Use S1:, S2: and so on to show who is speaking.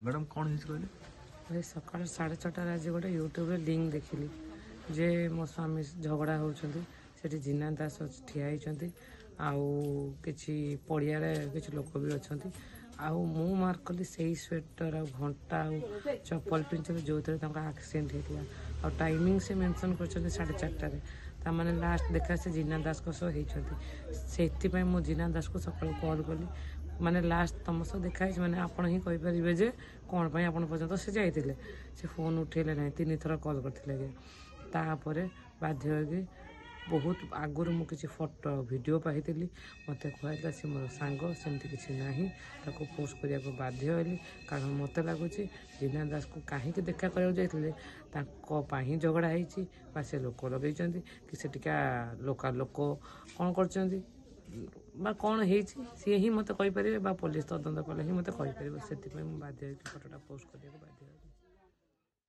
S1: Madam कौन his कहले
S2: भाई सकाल 6:30 आज गोटे यूट्यूब लिंक देखिली जे मो स्वामी झगड़ा होती से जिना दास ठिया होती आउ पड़िया किसी लोक भी अच्छा आउ मु मार्क कली से स्वेटर आ घंटा आ चप्पल पिंधे जो थे आक्सीडेट होता आ टाइमिंग से मेंशन कर 4:30 मैंने लास्ट देखा से जिना दास से मु जिना दास को सकाल कॉल कली माने लास्ट तुम सह देखाई मैंने आपड़ ही कहींपर जे कौन पर आप पर्यटन से जाते से फोन उठेले ना 3 थर कल करते तापर बाध्य होगी बहुत आगुरी मु किसी फोटो वीडियो पाई मत कहला सी मोर सांग सेमती किसी ना पोस्ट करने को बाध्य हली कारण मत लगुच जीना दास को कहीं देखा कराई झगड़ा हो से लोक लगे कि से लोका लोक कौन कर कौन सी ही मत कहीपर पुलिस तदंत कले ही मत कहीपर से बाध्य फटोटा पोस्ट करने को बाध्य।